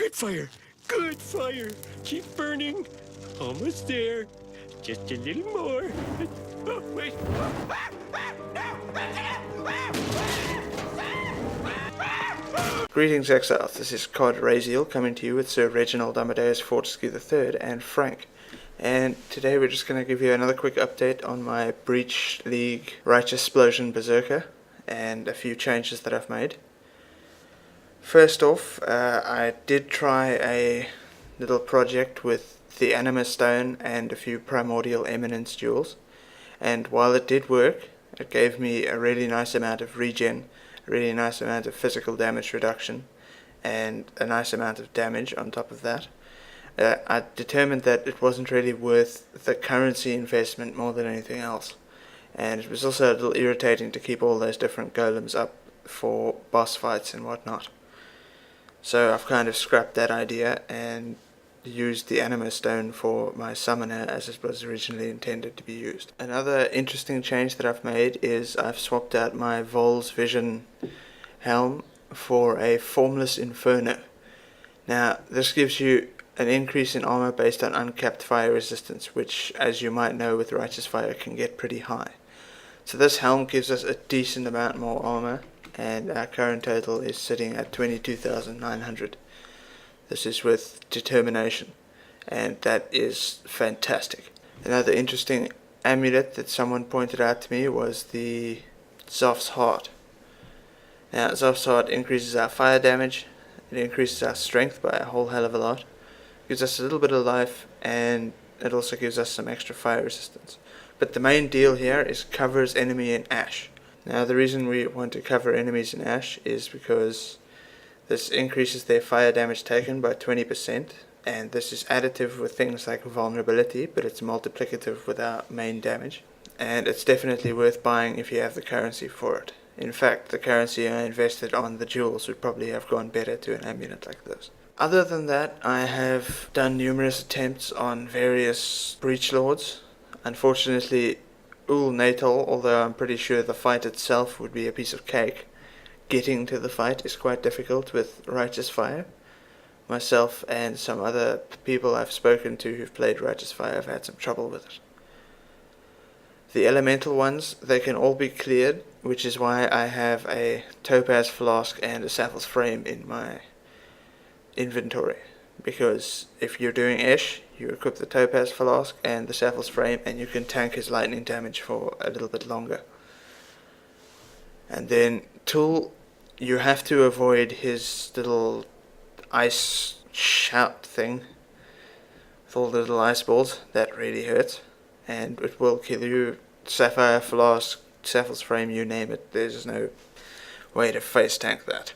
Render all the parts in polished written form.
Good fire. Good fire. Keep burning. Almost there. Just a little more. Oh, wait. Greetings Exiles, this is CoDRayZeal coming to you with Sir Reginald Amadeus Fortescue III and Frank. And today we're just going to give you another quick update on my Breach League RighteouSplosion Berserker and a few changes that I've made. First off, I did try a little project with the Anima Stone and a few Primordial Eminence jewels, and while it did work, it gave me a really nice amount of regen, a really nice amount of physical damage reduction, and a nice amount of damage on top of that. I determined that it wasn't really worth the currency investment more than anything else, and it was also a little irritating to keep all those different golems up for boss fights and whatnot. So I've kind of scrapped that idea and used the Anima Stone for my summoner as it was originally intended to be used. Another interesting change that I've made is I've swapped out my Vol's Vision helm for a Formless Inferno. Now this gives you an increase in armor based on uncapped fire resistance, which as you might know with Righteous Fire can get pretty high. So this helm gives us a decent amount more armor, and our current total is sitting at 22,900. This is with determination, and that is fantastic. Another interesting amulet that someone pointed out to me was the Zoph's Heart. Now Zoph's Heart increases our fire damage, it increases our strength by a whole hell of a lot, gives us a little bit of life, and it also gives us some extra fire resistance. But the main deal here is covers enemy in ash. Now the reason we want to cover enemies in ash is because this increases their fire damage taken by 20%, and this is additive with things like vulnerability, but it's multiplicative with our main damage, and it's definitely worth buying if you have the currency for it. In fact, the currency I invested on the jewels would probably have gone better to an amulet like this. Other than that, I have done numerous attempts on various breach lords. Unfortunately, Ul Natal, although I'm pretty sure the fight itself would be a piece of cake, getting to the fight is quite difficult with Righteous Fire. Myself and some other people I've spoken to who've played Righteous Fire have had some trouble with it. The elemental ones, they can all be cleared, which is why I have a Topaz Flask and a Sapphire's Frame in my inventory. Because if you're doing Esh, you equip the Topaz Flask and the Sapphire's Frame, and you can tank his lightning damage for a little bit longer. And then Tool, you have to avoid his little ice shout thing with all the little ice balls. That really hurts, and it will kill you. Sapphire Flask, Sapphire's Frame, you name it, there's no way to face tank that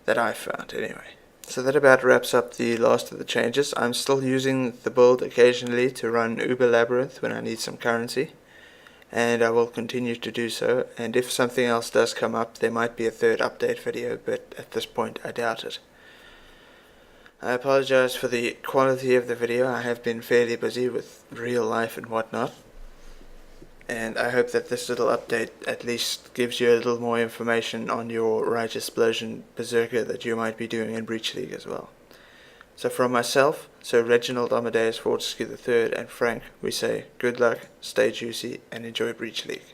I found anyway. So that about wraps up the last of the changes. I'm still using the build occasionally to run Uber Labyrinth when I need some currency, and I will continue to do so, and if something else does come up there might be a third update video, but at this point I doubt it. I apologize for the quality of the video. I have been fairly busy with real life and whatnot, and I hope that this little update at least gives you a little more information on your RighteouSplosion Berserker that you might be doing in Breach League as well. So from myself, Sir Reginald Amadeus Fortescue III and Frank, we say good luck, stay juicy, and enjoy Breach League.